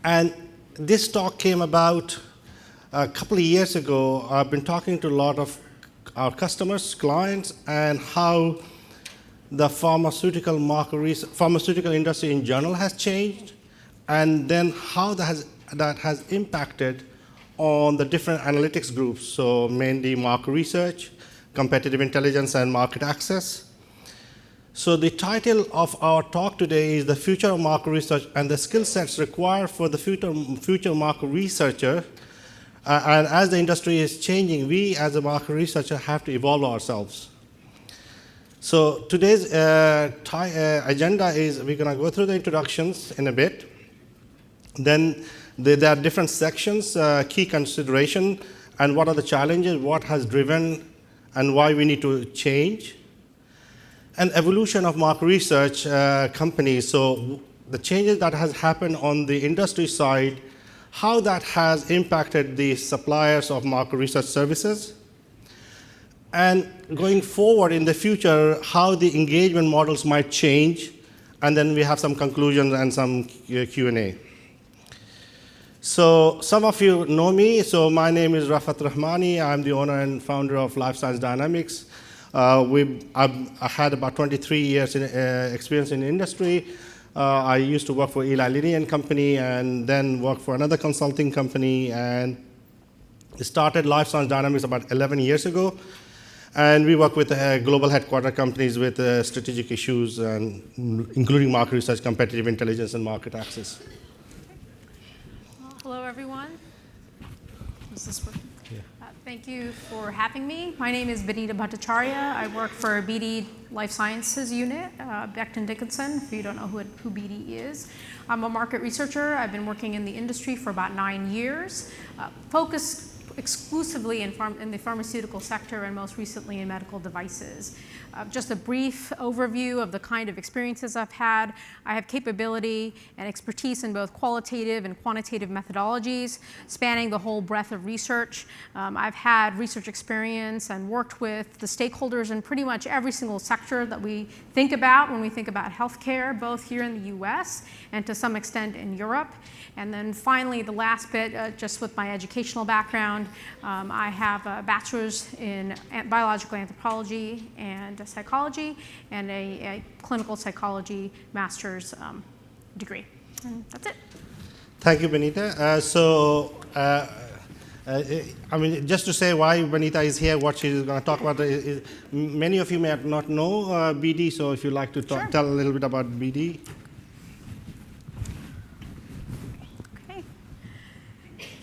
And this talk came about a couple of years ago. I've been talking to a lot of our customers, clients, and how the pharmaceutical industry in general has changed, and then how that has impacted on the different analytics groups, so mainly market research, competitive intelligence, and market access. So the title of our talk today is The Future of Market Research and the Skill Sets Required for the Future Market Researcher. And as the industry is changing, we as a market researcher have to evolve ourselves. So today's agenda is we're going to go through the introductions in a bit. Then there are different sections, key consideration, and what are the challenges, what has driven, and why we need to change. And evolution of market research companies, so the changes that has happened on the industry side, how that has impacted the suppliers of market research services, and going forward in the future, how the engagement models might change, and then we have some conclusions and some Q&A. So some of you know me, so my name is Rafaat Rahmani. I'm the owner and founder of Lifescience Dynamics. I had about 23 years experience in the industry. I used to work for Eli Lilly and Company, and then worked for another consulting company, and started Lifescience Dynamics about 11 years ago. And we work with global headquarter companies with strategic issues, and including market research, competitive intelligence, and market access. Hello, everyone. Is this working? Yeah. Thank you for having me. My name is Vinita Bhattacharya. I work for BD Life Sciences Unit, Becton Dickinson, if you don't know who BD is. I'm a market researcher. I've been working in the industry for about 9 years, focused exclusively in the pharmaceutical sector and most recently in medical devices. Just a brief overview of the kind of experiences I've had. I have capability and expertise in both qualitative and quantitative methodologies, spanning the whole breadth of research. I've had research experience and worked with the stakeholders in pretty much every single sector that we think about when we think about healthcare, both here in the US and to some extent in Europe. And then finally, the last bit, just with my educational background, I have a bachelor's in biological anthropology and psychology, and a clinical psychology master's degree. And that's it. Thank you, Benita. I mean, just to say why Benita is here, what she's going to talk about, is many of you may not know BD, so if you'd like to Sure. tell a little bit about BD.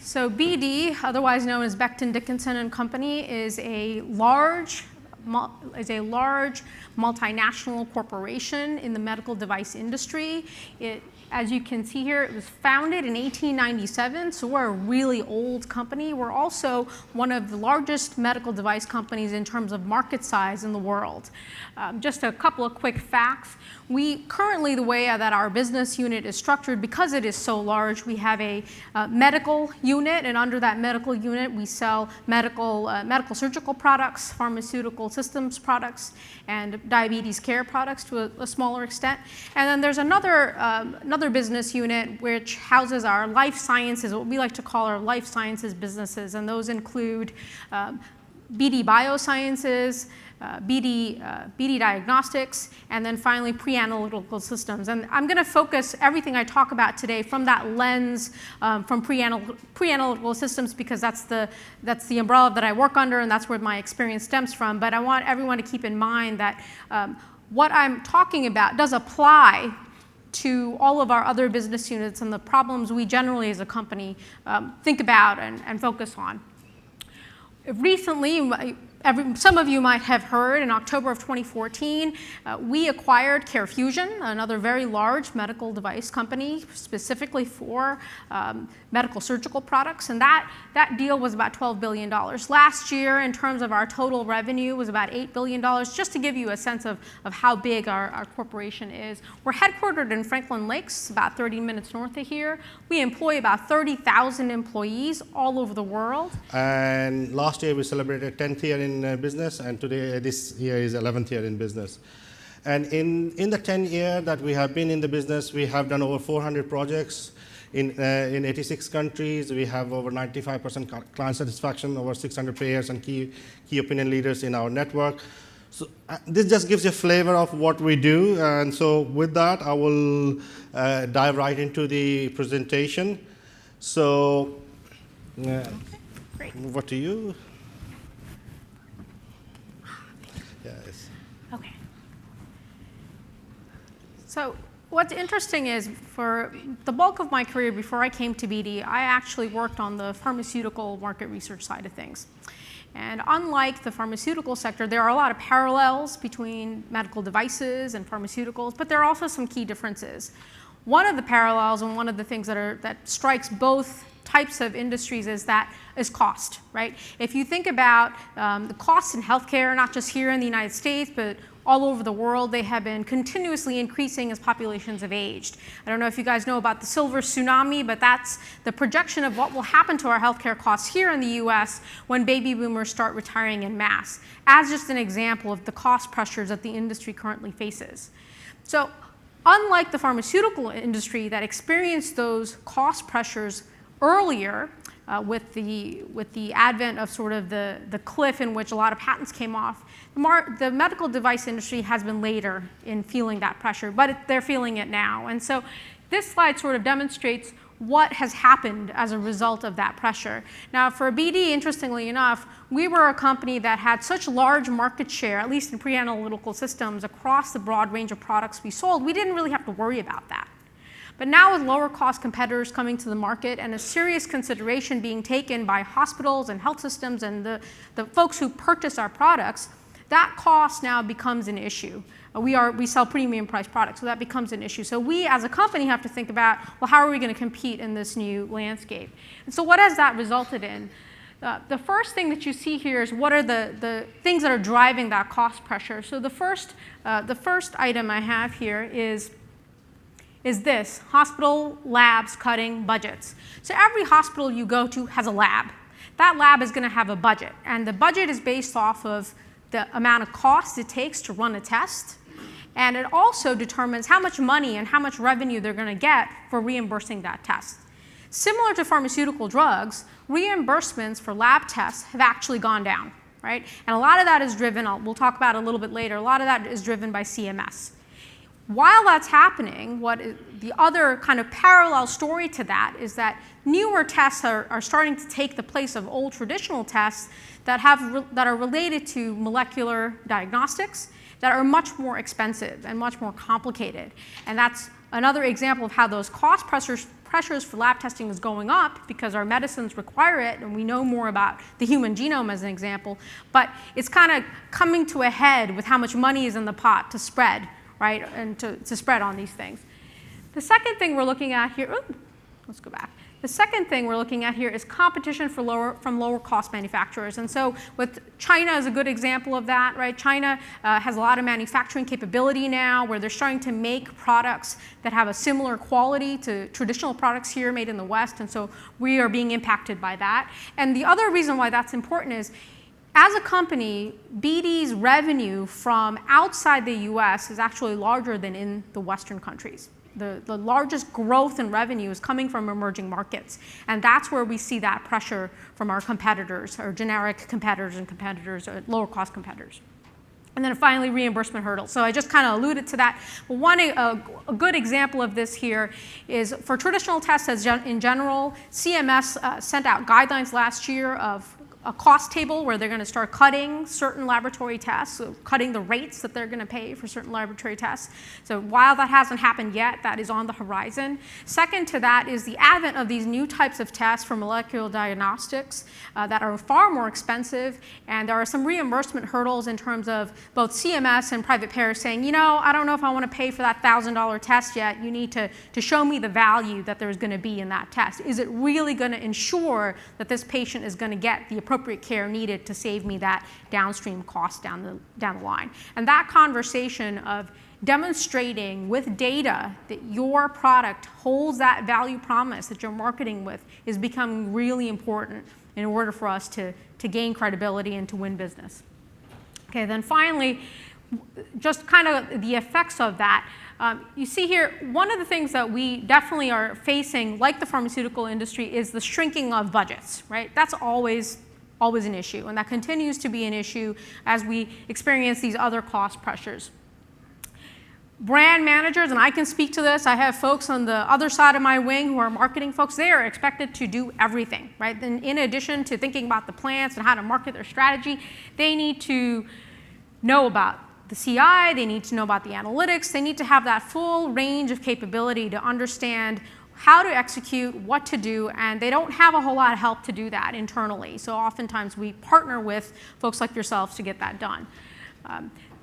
So BD, otherwise known as Becton Dickinson and Company, is a large multinational corporation in the medical device industry. As you can see here, it was founded in 1897, so we're a really old company. We're also one of the largest medical device companies in terms of market size in the world. Just a couple of quick facts. We currently, the way that our business unit is structured, because it is so large, we have a medical unit, and under that medical unit, we sell medical surgical products, pharmaceutical systems products, and diabetes care products to a smaller extent. And then there's another business unit which houses our life sciences, what we like to call our life sciences businesses, and those include BD Biosciences, BD Diagnostics, and then finally pre-analytical systems. And I'm going to focus everything I talk about today from that lens, from pre-analytical systems, because that's the umbrella that I work under, and that's where my experience stems from. But I want everyone to keep in mind that what I'm talking about does apply to all of our other business units and the problems we generally as a company think about and focus on. Recently, some of you might have heard, in October of 2014, we acquired CareFusion, another very large medical device company, specifically for medical surgical products, and that deal was about $12 billion. Last year, in terms of our total revenue, was about $8 billion, just to give you a sense of how big our corporation is. We're headquartered in Franklin Lakes, about 30 minutes north of here. We employ about 30,000 employees all over the world. And last year, we celebrated 10th year in business, and today, this year is 11th year in business. And in the 10 years that we have been in the business, we have done over 400 projects in 86 countries. We have over 95% client satisfaction, over 600 payers and key opinion leaders in our network. So this just gives you a flavor of what we do. And so with that, I will dive right into the presentation. So Great. over to you. Yes. Okay. So what's interesting is for the bulk of my career before I came to BD, I actually worked on the pharmaceutical market research side of things. And unlike the pharmaceutical sector, there are a lot of parallels between medical devices and pharmaceuticals, but there are also some key differences. One of the parallels and one of the things that strikes both types of industries is cost, right? If you think about the costs in healthcare, not just here in the United States, but all over the world, they have been continuously increasing as populations have aged. I don't know if you guys know about the silver tsunami, but that's the projection of what will happen to our healthcare costs here in the US when baby boomers start retiring en masse, as just an example of the cost pressures that the industry currently faces. So unlike the pharmaceutical industry that experienced those cost pressures earlier, with the advent of sort of the cliff in which a lot of patents came off, the medical device industry has been later in feeling that pressure, but they're feeling it now. And so this slide sort of demonstrates what has happened as a result of that pressure. Now for BD, interestingly enough, we were a company that had such large market share, at least in pre-analytical systems, across the broad range of products we sold, we didn't really have to worry about that. But now with lower cost competitors coming to the market and a serious consideration being taken by hospitals and health systems and the folks who purchase our products, that cost now becomes an issue. We sell premium priced products, so that becomes an issue. So we as a company have to think about, well, how are we going to compete in this new landscape? And so what has that resulted in? The first thing that you see here is what are the things that are driving that cost pressure. So the first item I have here is this: hospital labs cutting budgets. So every hospital you go to has a lab. That lab is going to have a budget, and the budget is based off of the amount of cost it takes to run a test, and it also determines how much money and how much revenue they're going to get for reimbursing that test. Similar to pharmaceutical drugs, reimbursements for lab tests have actually gone down, right? And a lot of that is driven, we'll talk about it a little bit later, a lot of that is driven by CMS. While that's happening, the other kind of parallel story to that is that newer tests are starting to take the place of old traditional tests that are related to molecular diagnostics that are much more expensive and much more complicated. And that's another example of how those cost pressures for lab testing is going up because our medicines require it, and we know more about the human genome as an example, but it's kind of coming to a head with how much money is in the pot to spread, right, and to spread on these things. The second thing we're looking at here, let's go back. The second thing we're looking at here is competition from lower cost manufacturers. And so with China is a good example of that, right? China has a lot of manufacturing capability now where they're starting to make products that have a similar quality to traditional products here made in the West. And so we are being impacted by that. And the other reason why that's important is, as a company, BD's revenue from outside the US is actually larger than in the Western countries. The largest growth in revenue is coming from emerging markets. And that's where we see that pressure from our competitors, our generic competitors and competitors, or lower cost competitors. And then finally, reimbursement hurdles. So I just kind of alluded to that. But a good example of this here is for traditional tests in general, CMS sent out guidelines last year of a cost table where they're going to start cutting certain laboratory tests, so cutting the rates that they're going to pay for certain laboratory tests. So while that hasn't happened yet, that is on the horizon. Second to that is the advent of these new types of tests for molecular diagnostics that are far more expensive, and there are some reimbursement hurdles in terms of both CMS and private payers saying, you know, I don't know if I want to pay for that $1,000 test yet. You need to show me the value that there's going to be in that test. Is it really going to ensure that this patient is going to get the appropriate care needed to save me that downstream cost down the line? And that conversation of demonstrating with data that your product holds that value promise that you're marketing with is becoming really important in order for us to gain credibility and to win business. Okay, then finally, just kind of the effects of that. you see here, one of the things that we definitely are facing, like the pharmaceutical industry, is the shrinking of budgets, right? That's always an issue, and that continues to be an issue as we experience these other cost pressures. Brand managers, and I can speak to this, I have folks on the other side of my wing who are marketing folks, they are expected to do everything, right? Then in addition to thinking about the plans and how to market their strategy, they need to know about the CI, they need to know about the analytics, they need to have that full range of capability to understand how to execute, what to do, and they don't have a whole lot of help to do that internally. So oftentimes we partner with folks like yourselves to get that done.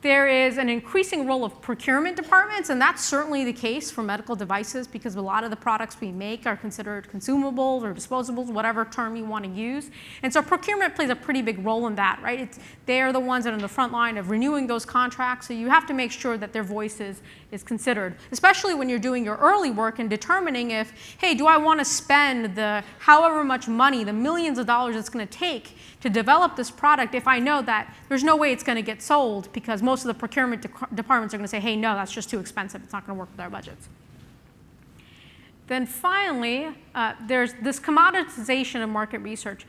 There is an increasing role of procurement departments, and that's certainly the case for medical devices because a lot of the products we make are considered consumables or disposables, whatever term you want to use. And so procurement plays a pretty big role in that, right? They're the ones that are in the front line of renewing those contracts, so you have to make sure that their voice is considered, especially when you're doing your early work and determining if, hey, do I want to spend the however much money, the millions of dollars it's going to take to develop this product if I know that there's no way it's going to get sold because most of the procurement departments are going to say, hey, no, that's just too expensive. It's not going to work with our budgets. Then finally, there's this commoditization of market research.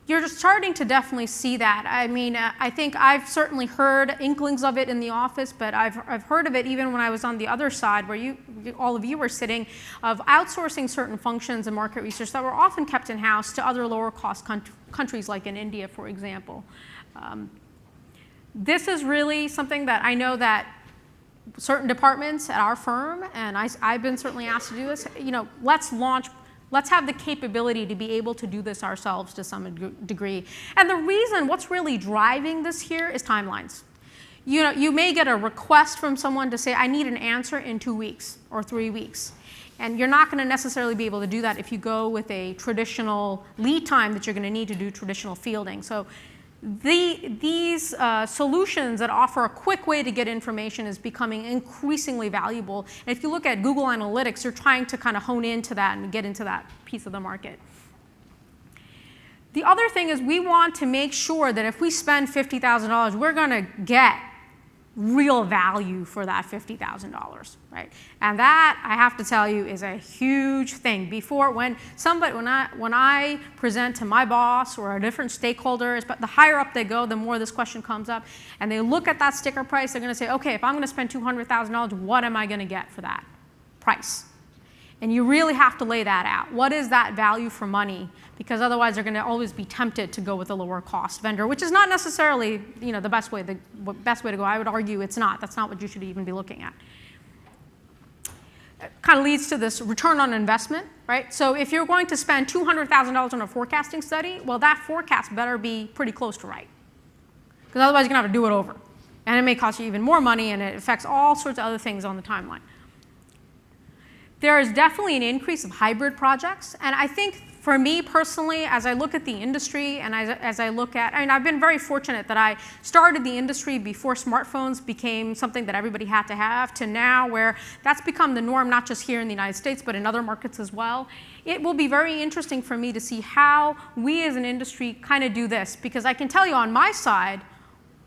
You're starting to definitely see that. I mean, I think I've certainly heard inklings of it in the office, but I've heard of it even when I was on the other side where all of you were sitting, of outsourcing certain functions in market research that were often kept in-house to other lower cost countries like in India, for example. This is really something that I know that certain departments at our firm, and I've been certainly asked to do this, let's have the capability to be able to do this ourselves to some degree. And the reason, what's really driving this here is timelines. You may get a request from someone to say, I need an answer in 2 weeks or 3 weeks. And you're not going to necessarily be able to do that if you go with a traditional lead time that you're going to need to do traditional fielding. So these solutions that offer a quick way to get information is becoming increasingly valuable. And if you look at Google Analytics, you're trying to kind of hone into that and get into that piece of the market. The other thing is we want to make sure that if we spend $50,000, we're going to get real value for that $50,000, right? And that, I have to tell you, is a huge thing. When I present to my boss or a different stakeholders, but the higher up they go, the more this question comes up, and they look at that sticker price, they're going to say, okay, if I'm going to spend $200,000, what am I going to get for that price? And you really have to lay that out. What is that value for money? Because otherwise they're going to always be tempted to go with a lower cost vendor, which is not necessarily the best way to go. I would argue it's not. That's not what you should even be looking at. It kind of leads to this return on investment, right? So if you're going to spend $200,000 on a forecasting study, well, that forecast better be pretty close to right. Because otherwise you're going to have to do it over. And it may cost you even more money, and it affects all sorts of other things on the timeline. There is definitely an increase of hybrid projects, and I think for me personally, as I look at the industry and as I look at, I've been very fortunate that I started the industry before smartphones became something that everybody had to have, to now where that's become the norm, not just here in the United States, but in other markets as well. It will be very interesting for me to see how we as an industry kind of do this, because I can tell you on my side,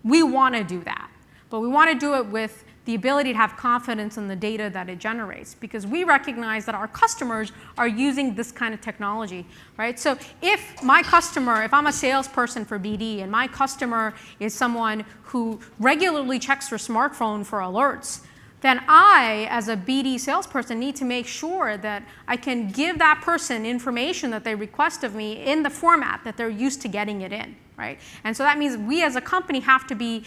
we want to do that, but we want to do it with the ability to have confidence in the data that it generates, because we recognize that our customers are using this kind of technology, right? So if I'm a salesperson for BD and my customer is someone who regularly checks their smartphone for alerts, then I, as a BD salesperson, need to make sure that I can give that person information that they request of me in the format that they're used to getting it in, right? And so that means we as a company have to be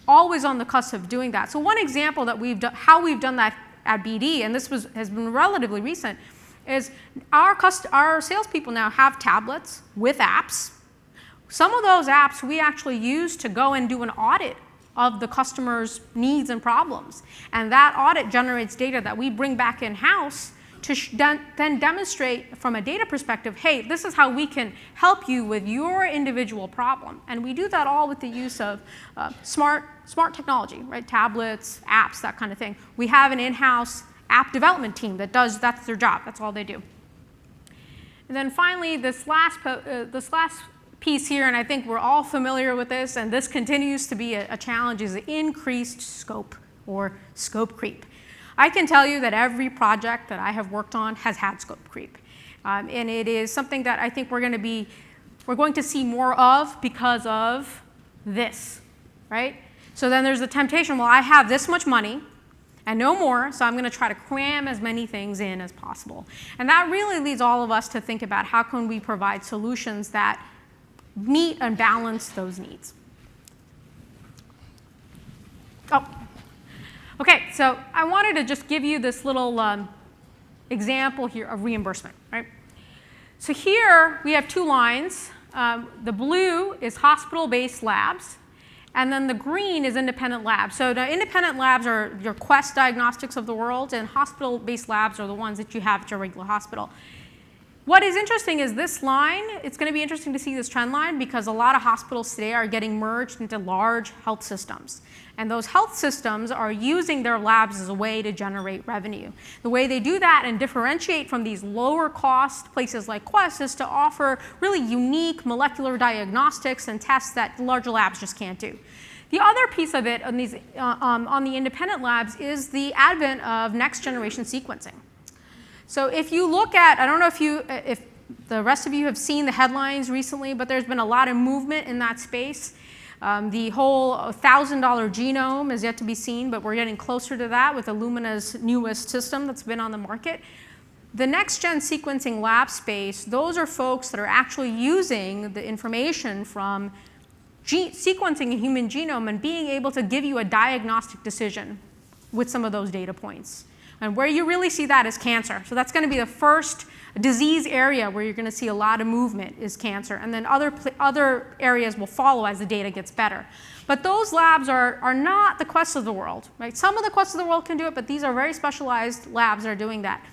always on the cusp of doing that. So one example that how we've done that at BD, and this has been relatively recent, is our salespeople now have tablets with apps. Some of those apps we actually use to go and do an audit of the customer's needs and problems. And that audit generates data that we bring back in-house to then demonstrate from a data perspective, hey, this is how we can help you with your individual problem. And we do that all with the use of smart technology, right? Tablets, apps, that kind of thing. We have an in-house app development team that's their job, that's all they do. And then finally, this last piece here, and I think we're all familiar with this, and this continues to be a challenge, is the increased scope or scope creep. I can tell you that every project that I have worked on has had scope creep. And it is something that I think we're going to see more of because of this, right? So then there's the temptation, well, I have this much money and no more, so I'm going to try to cram as many things in as possible. And that really leads all of us to think about how can we provide solutions that meet and balance those needs. Oh, okay, so I wanted to just give you this little example here of reimbursement, right? So here we have two lines. The blue is hospital-based labs, and then the green is independent labs. So the independent labs are your Quest Diagnostics of the world, and hospital-based labs are the ones that you have at your regular hospital. What is interesting is this line. It's going to be interesting to see this trend line because a lot of hospitals today are getting merged into large health systems. And those health systems are using their labs as a way to generate revenue. The way they do that and differentiate from these lower cost places like Quest is to offer really unique molecular diagnostics and tests that larger labs just can't do. The other piece of it on the independent labs is the advent of next generation sequencing. So if you look at, I don't know if the rest of you have seen the headlines recently, but there's been a lot of movement in that space. The whole $1,000 genome is yet to be seen, but we're getting closer to that with Illumina's newest system that's been on the market. The next-gen sequencing lab space, those are folks that are actually using the information from sequencing a human genome and being able to give you a diagnostic decision with some of those data points. And where you really see that is cancer. So that's going to be the first disease area where you're going to see a lot of movement is cancer. And then other areas will follow as the data gets better. But those labs are not the Quest of the world, right? Some of the Quests of the world can do it, but these are very specialized labs that are doing that.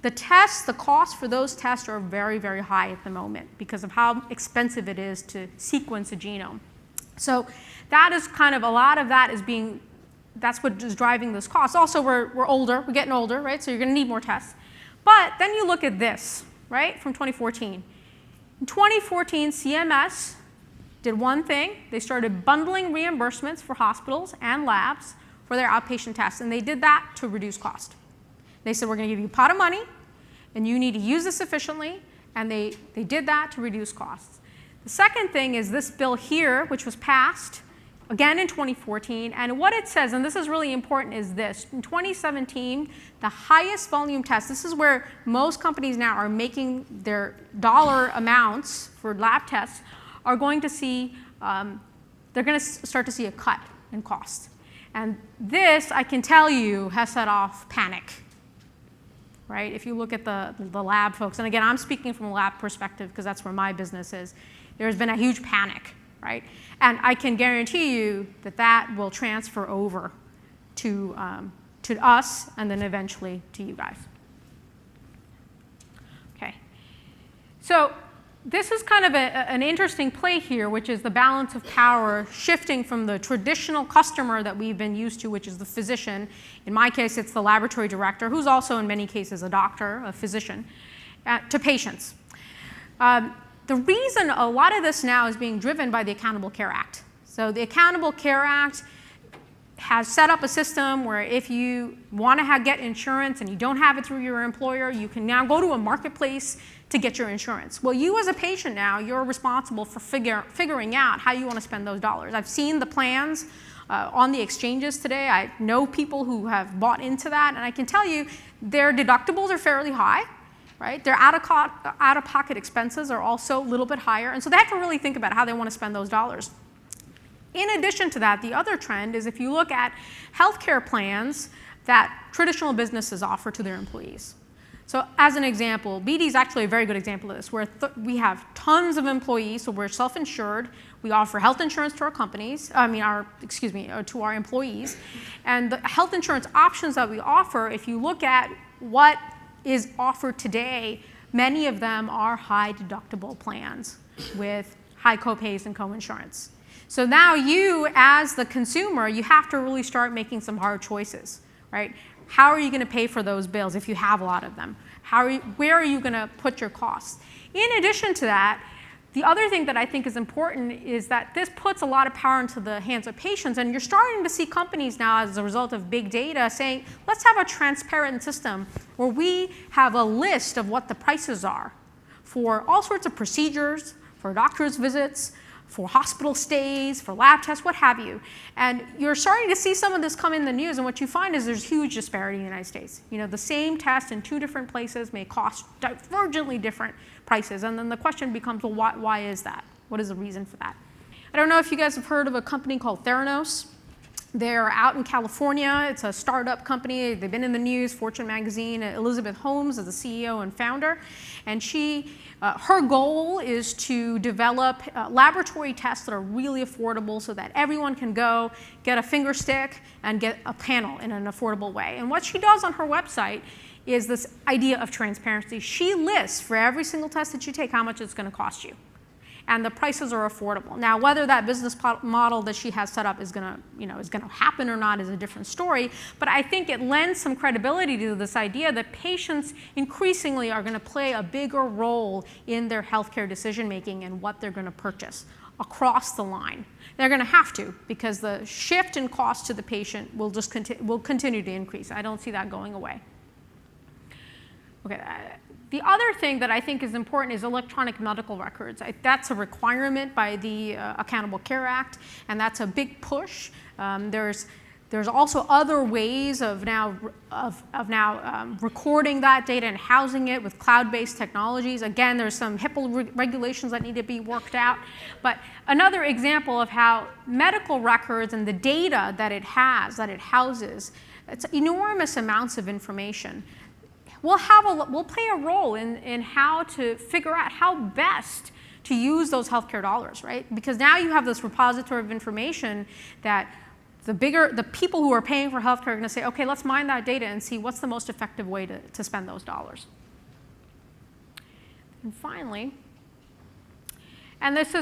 The tests, the cost for those tests are very, very high at the moment because of how expensive it is to sequence a genome. So that is kind of, a lot of that is being, that's what is driving those costs. Also, we're older, we're getting older, right? So you're going to need more tests. But then you look at this, right, from 2014. In 2014, CMS did one thing. They started bundling reimbursements for hospitals and labs for their outpatient tests, and they did that to reduce cost. They said, we're going to give you a pot of money, and you need to use this efficiently, and they did that to reduce costs. The second thing is this bill here, which was passed, again in 2014, and what it says, and this is really important, is this. In 2017, the highest volume test, this is where most companies now are making their dollar amounts for lab tests, are going to see, they're going to start to see a cut in cost. And this, I can tell you, has set off panic, right? If you look at the lab folks, and again, I'm speaking from a lab perspective because that's where my business is, there's been a huge panic, right? And I can guarantee you that that will transfer over to us and then eventually to you guys. Okay. So this is kind of an interesting play here, which is the balance of power shifting from the traditional customer that we've been used to, which is the physician. In my case, it's the laboratory director, who's also in many cases a doctor, a physician, to patients. The reason a lot of this now is being driven by the Accountable Care Act. So the Accountable Care Act has set up a system where if you want to get insurance and you don't have it through your employer, you can now go to a marketplace to get your insurance. Well, you as a patient now, you're responsible for figuring out how you want to spend those dollars. I've seen the plans on the exchanges today. I know people who have bought into that, and I can tell you their deductibles are fairly high. Right? Their out-of-pocket expenses are also a little bit higher, and so they have to really think about how they want to spend those dollars. In addition to that, the other trend is if you look at healthcare plans that traditional businesses offer to their employees. So as an example, BD is actually a very good example of this, where we have tons of employees, so we're self-insured. We offer health insurance to our companies, to our employees. And the health insurance options that we offer, if you look at what is offered today, many of them are high deductible plans with high copays and coinsurance. So now you, as the consumer, you have to really start making some hard choices, right? How are you going to pay for those bills if you have a lot of them? Where are you going to put your costs? In addition to that, The other thing that I think is important is that this puts a lot of power into the hands of patients, and you're starting to see companies now as a result of big data saying, let's have a transparent system where we have a list of what the prices are for all sorts of procedures, for doctor's visits, for hospital stays, for lab tests, what have you. And you're starting to see some of this come in the news, and what you find is there's huge disparity in the United States. You know, the same test in 2 different places may cost divergently different prices, and then the question becomes, well, why is that? What is the reason for that? I don't know if you guys have heard of a company called Theranos. They're out in California. It's a startup company. They've been in the news, Fortune magazine. Elizabeth Holmes is the CEO and founder, and her goal is to develop laboratory tests that are really affordable so that everyone can go get a finger stick and get a panel in an affordable way. And what she does on her website is this idea of transparency. She lists for every single test that you take how much it's going to cost you. And the prices are affordable. Now, whether that business model that she has set up is going to happen or not is a different story. But I think it lends some credibility to this idea that patients increasingly are going to play a bigger role in their healthcare decision making and what they're going to purchase across the line. They're going to have to, because the shift in cost to the patient will just continue to increase. I don't see that going away. Okay. The other thing that I think is important is electronic medical records. That's a requirement by the Accountable Care Act, and that's a big push. There's also other ways of now recording that data and housing it with cloud-based technologies. Again, there's some HIPAA regulations that need to be worked out. But another example of how medical records and the data that it houses, it's enormous amounts of information. We'll play a role in how to figure out how best to use those healthcare dollars, right? Because now you have this repository of information that the people who are paying for healthcare are going to say, okay, let's mine that data and see what's the most effective way to spend those dollars. And finally, and this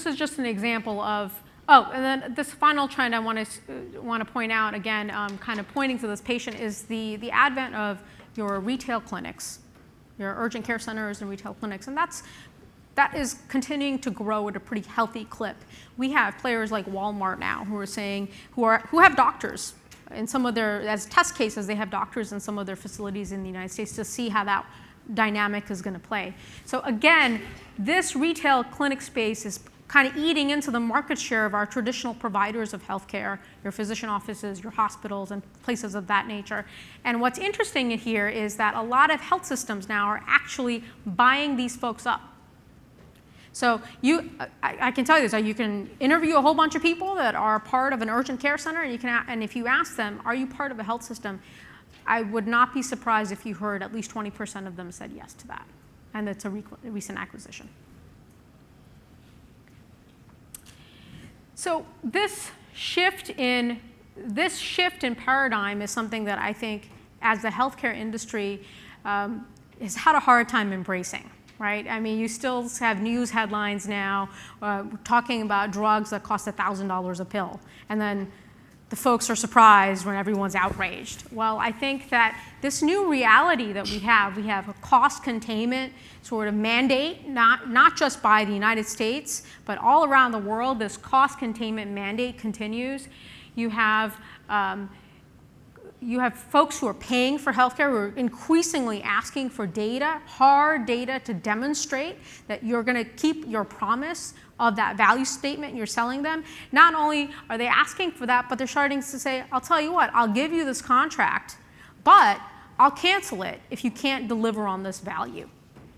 is just an example of, and then this final trend I want to point out again, kind of pointing to this patient, is the advent of your retail clinics, your urgent care centers and retail clinics, and that is continuing to grow at a pretty healthy clip. We have players like Walmart now who have doctors in some of their, as test cases, they have doctors in some of their facilities in the United States to see how that dynamic is going to play. So again, this retail clinic space is kind of eating into the market share of our traditional providers of healthcare, your physician offices, your hospitals, and places of that nature. And what's interesting here is that a lot of health systems now are actually buying these folks up. So I can tell you this, you can interview a whole bunch of people that are part of an urgent care center, and if you ask them, are you part of a health system? I would not be surprised if you heard at least 20% of them said yes to that. And it's a recent acquisition. So this shift in paradigm is something that I think, as the healthcare industry, has had a hard time embracing, right? I mean, you still have news headlines now talking about drugs that cost $1,000 a pill, and then the folks are surprised when everyone's outraged. Well, I think that this new reality that we have a cost containment sort of mandate, not just by the United States, but all around the world. This cost containment mandate continues. You have folks who are paying for healthcare who are increasingly asking for data, hard data, to demonstrate that you're going to keep your promise of that value statement you're selling them. Not only are they asking for that, but they're starting to say, I'll tell you what, I'll give you this contract, but I'll cancel it if you can't deliver on this value.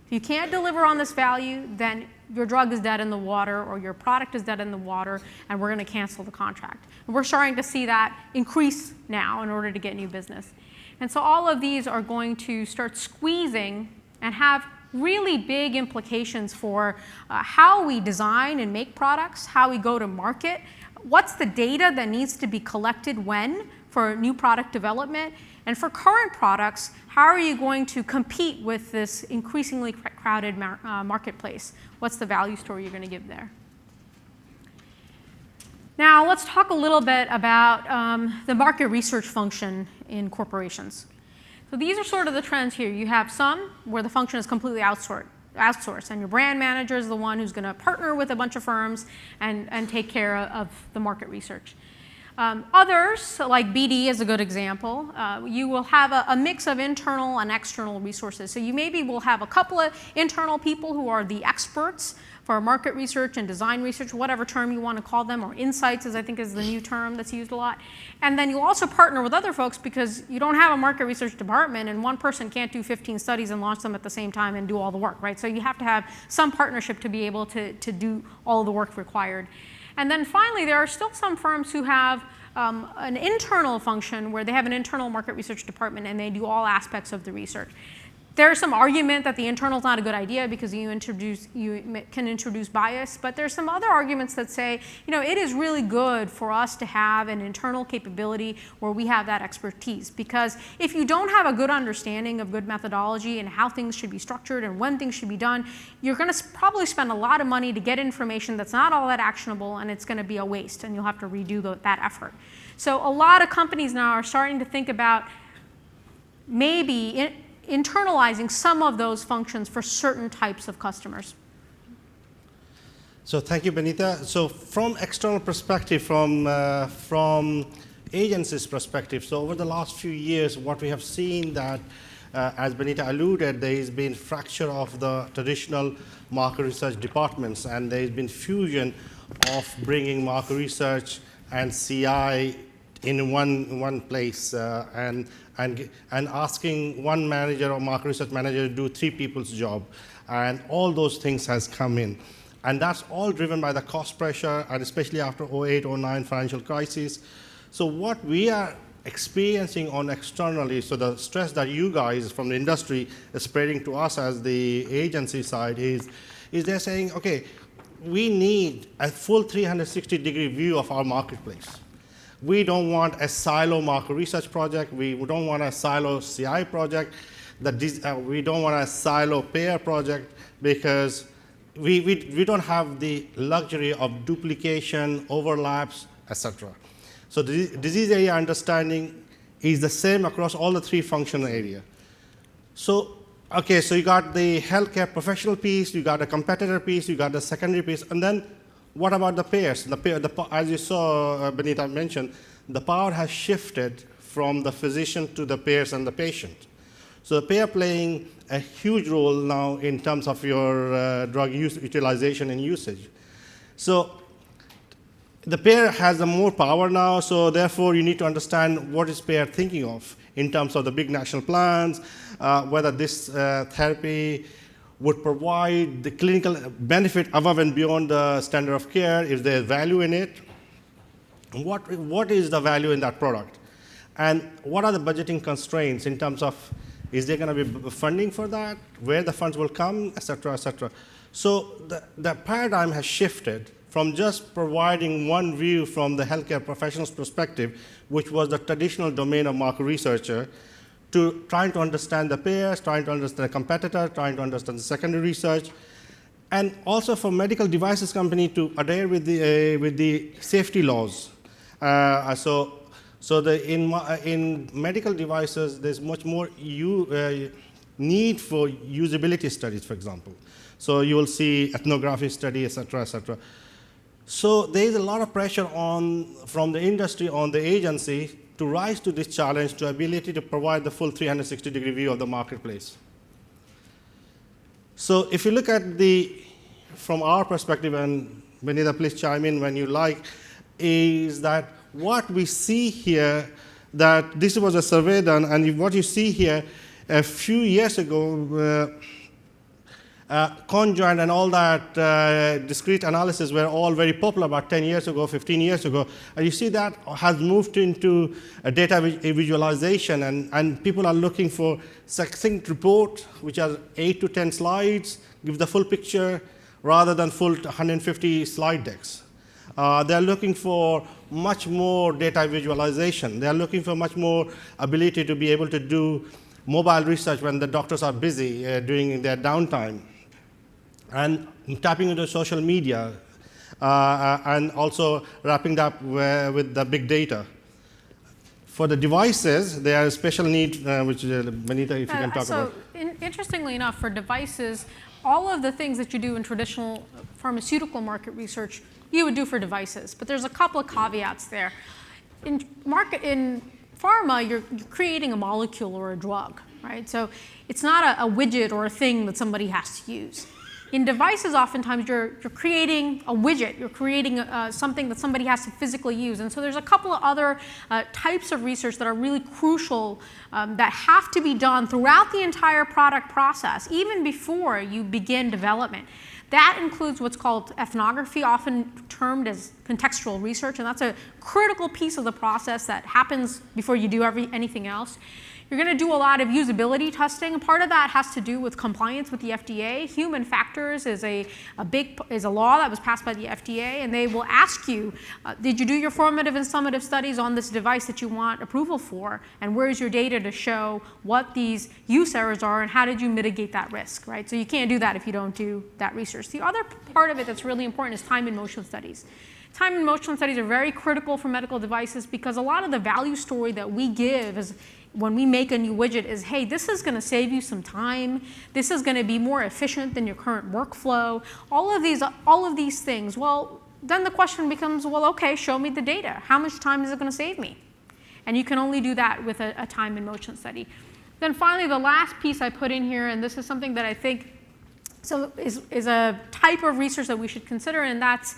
If you can't deliver on this value, then your drug is dead in the water, or your product is dead in the water, and we're going to cancel the contract. And we're starting to see that increase now in order to get new business. And so all of these are going to start squeezing and have really big implications for how we design and make products, how we go to market, what's the data that needs to be collected when for new product development, and for current products, how are you going to compete with this increasingly crowded marketplace? What's the value story you're going to give there? Now, let's talk a little bit about the market research function in corporations. So these are sort of the trends here. You have some where the function is completely outsourced. outsource. And your brand manager is the one who's going to partner with a bunch of firms and take care of the market research. Others, like BD is a good example, you will have a mix of internal and external resources. So you maybe will have a couple of internal people who are the experts for market research and design research, whatever term you want to call them, or insights, as I think is the new term that's used a lot. And then you'll also partner with other folks because you don't have a market research department and one person can't do 15 studies and launch them at the same time and do all the work, right? So you have to have some partnership to be able to do all the work required. And then finally, there are still some firms who have an internal function where they have an internal market research department and they do all aspects of the research. There's some argument that the internal is not a good idea because you can introduce bias, but there's some other arguments that say, it is really good for us to have an internal capability where we have that expertise, because if you don't have a good understanding of good methodology and how things should be structured and when things should be done, you're going to probably spend a lot of money to get information that's not all that actionable, and it's going to be a waste, and you'll have to redo that effort. So a lot of companies now are starting to think about maybe internalizing some of those functions for certain types of customers. So thank you, Benita. So from external perspective, from agencies' perspective, so over the last few years, what we have seen that, as Benita alluded, there has been fracture of the traditional market research departments, and there has been fusion of bringing market research and CI in one place, and asking one manager or market research manager to do 3 people's job, and all those things has come in, and that's all driven by the cost pressure, and especially after 08-09 financial crisis. So what we are experiencing on externally, so the stress that you guys from the industry is spreading to us as the agency side is they're saying, okay, we need a full 360-degree view of our marketplace. We don't want a silo market research project. We don't want a silo CI project. We don't want a silo payer project because we don't have the luxury of duplication, overlaps, etc. So the disease area understanding is the same across all the 3 functional areas. So, okay, so you got the healthcare professional piece, you got a competitor piece, you got the secondary piece, and then what about the payers? As you saw, Benita mentioned, the power has shifted from the physician to the payers and the patient. So the payer playing a huge role now in terms of your drug use, utilization and usage. So the payer has the more power now, so therefore you need to understand what is payer thinking of in terms of the big national plans, whether this therapy would provide the clinical benefit above and beyond the standard of care, if there's value in it, what is the value in that product, and what are the budgeting constraints in terms of is there going to be funding for that, where the funds will come, et cetera, et cetera. So the paradigm has shifted from just providing one view from the healthcare professional's perspective, which was the traditional domain of market researcher, to trying to understand the payers, trying to understand the competitor, trying to understand the secondary research, and also for medical devices company to adhere with the safety laws. In medical devices, there's much more need for usability studies, for example. So you will see ethnography study, et cetera, et cetera. So there is a lot of pressure from the industry on the agency to rise to this challenge, to ability to provide the full 360-degree view of the marketplace. So if you look at from our perspective, and Benita, please chime in when you like, is that what we see here, that this was a survey done, and what you see here, a few years ago, conjoint and all that discrete analysis were all very popular about 10 years ago, 15 years ago. And you see that has moved into a data visualization, and people are looking for succinct report, which are 8 to 10 slides, give the full picture, rather than full 150 slide decks. They're looking for much more data visualization. They're looking for much more ability to be able to do mobile research when the doctors are busy during their downtime, and tapping into social media, and also wrapping that with the big data. For the devices, there are special need, which Benita, if you can talk about. So interestingly enough, for devices, all of the things that you do in traditional pharmaceutical market research, you would do for devices. But there's a couple of caveats there. In pharma, you're creating a molecule or a drug, right? So it's not a widget or a thing that somebody has to use. In devices, oftentimes you're creating a widget, you're creating something that somebody has to physically use. And so there's a couple of other types of research that are really crucial that have to be done throughout the entire product process, even before you begin development. That includes what's called ethnography, often termed as contextual research, and that's a critical piece of the process that happens before you do anything else. You're going to do a lot of usability testing, and part of that has to do with compliance with the FDA. Human factors is a law that was passed by the FDA, and they will ask you, did you do your formative and summative studies on this device that you want approval for, and where's your data to show what these use errors are, and how did you mitigate that risk, right? So you can't do that if you don't do that research. The other part of it that's really important is time and motion studies. Time and motion studies are very critical for medical devices because a lot of the value story that we give is when we make a new widget is, hey, this is going to save you some time. This is going to be more efficient than your current workflow. All of these things. Well, then the question becomes, well, okay, show me the data. How much time is it going to save me? And you can only do that with a time and motion study. Then finally, the last piece I put in here, and this is something that I think is a type of research that we should consider, and that's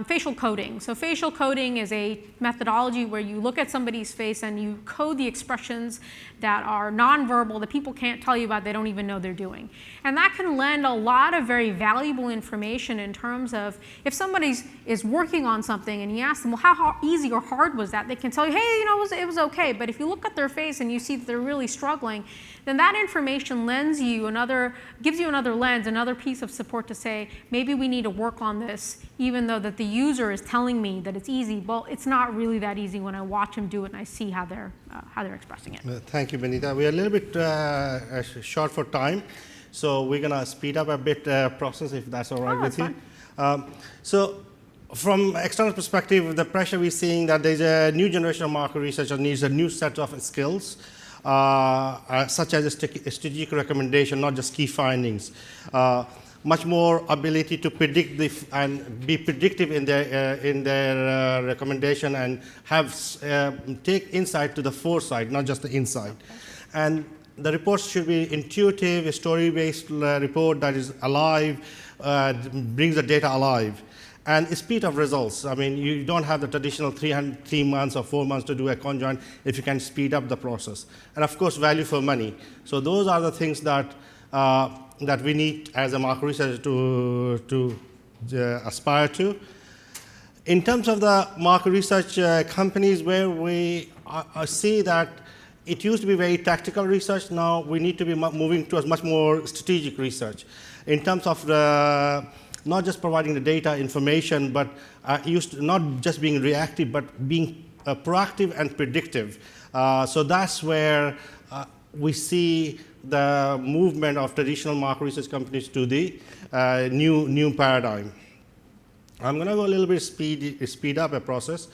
facial coding. So facial coding is a methodology where you look at somebody's face and you code the expressions that are nonverbal that people can't tell you about, they don't even know they're doing. And that can lend a lot of very valuable information in terms of if somebody is working on something and you ask them, well, how easy or hard was that? They can tell you, hey, you know, it was okay. But if you look at their face and you see that they're really struggling, then that information gives you another lens, another piece of support to say, maybe we need to work on this, even though that the user is telling me that it's easy. Well, it's not really that easy when I watch them do it and I see how they're expressing it. Thank you, Benita. We are a little bit short for time, so we're going to speed up a bit process, if that's all right with you. So from external perspective, the pressure we're seeing that there's a new generation of market research that needs a new set of skills. Such as a strategic recommendation, not just key findings. Much more ability to predict and be predictive in their recommendation and take insight to the foresight, not just the insight. And the reports should be intuitive, a story-based report that is alive, brings the data alive. And speed of results. I mean, you don't have the traditional 3 months or 4 months to do a conjoint if you can speed up the process. And of course, value for money. So those are the things that we need as a market researcher to aspire to. In terms of the market research companies where we see that it used to be very tactical research, now we need to be moving towards much more strategic research. In terms of not just providing the data information, but not just being reactive, but being proactive and predictive. So that's where we see the movement of traditional market research companies to the new paradigm. I'm going to go a little bit speed up a process.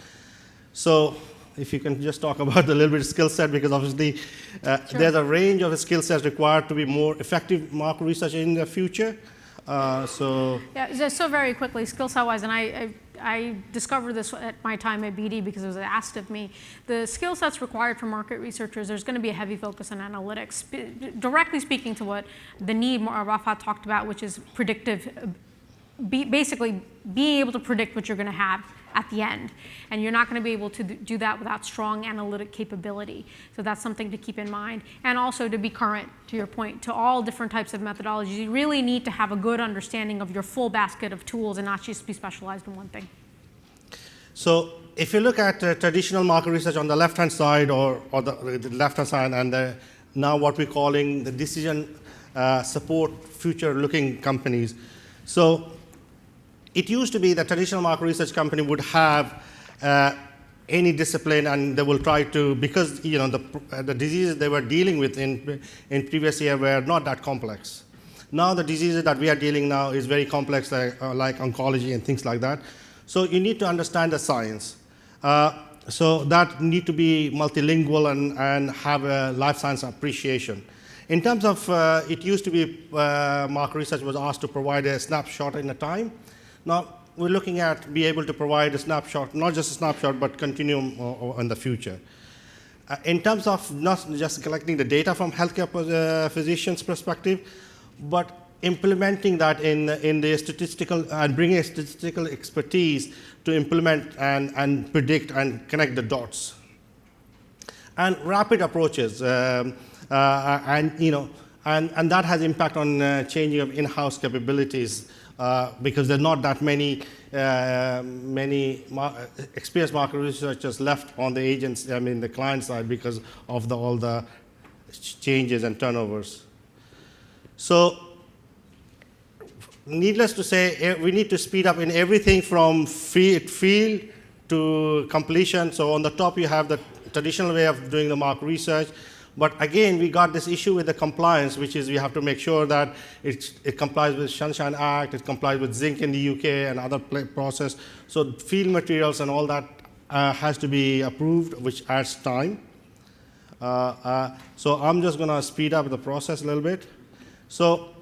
So if you can just talk about a little bit of skill set, because obviously sure. There's a range of skill sets required to be more effective market research in the future. Yeah, so very quickly, skill set wise, and I discovered this at my time at BD because it was asked of me. The skill sets required for market researchers, there's going to be a heavy focus on analytics, directly speaking to what the need Rafaat talked about, which is predictive, basically being able to predict what you're going to have at the end. And you're not going to be able to do that without strong analytic capability. So that's something to keep in mind. And also to be current, to your point, to all different types of methodologies. You really need to have a good understanding of your full basket of tools and not just be specialized in one thing. So if you look at traditional market research on the left-hand side or the left-hand side and now what we're calling the decision support future-looking companies. So it used to be that traditional market research company would have any discipline, and they will try to, because the diseases they were dealing with in previous year were not that complex. Now the diseases that we are dealing now is very complex, like oncology and things like that. So you need to understand the science. So that need to be multilingual and have a life science appreciation. In terms of, it used to be market research was asked to provide a snapshot in a time. Now we're looking at be able to provide a snapshot, not just a snapshot, but continuum in the future. In terms of not just collecting the data from healthcare physicians' perspective, but implementing that in the statistical and bringing a statistical expertise to implement and predict and connect the dots. And rapid approaches, and that has impact on changing of in-house capabilities because there are not that many experienced market researchers left on the agents, the client side, because of all the changes and turnovers. So, needless to say, we need to speed up in everything from field to completion. So on the top you have the traditional way of doing the market research. But again, we got this issue with the compliance, which is we have to make sure that it complies with Sunshine Act, it complies with Zinc in the UK and other process. So field materials and all that has to be approved, which adds time. So I'm just going to speed up the process a little bit. So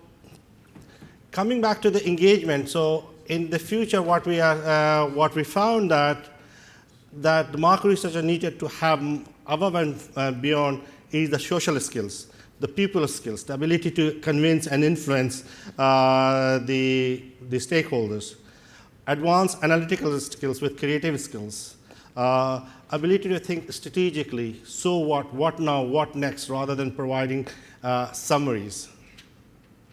coming back to the engagement, so in the future, what we found that the market researcher needed to have above and beyond is the social skills, the people skills, the ability to convince and influence the stakeholders, advanced analytical skills with creative skills, ability to think strategically, so what now, what next, rather than providing summaries.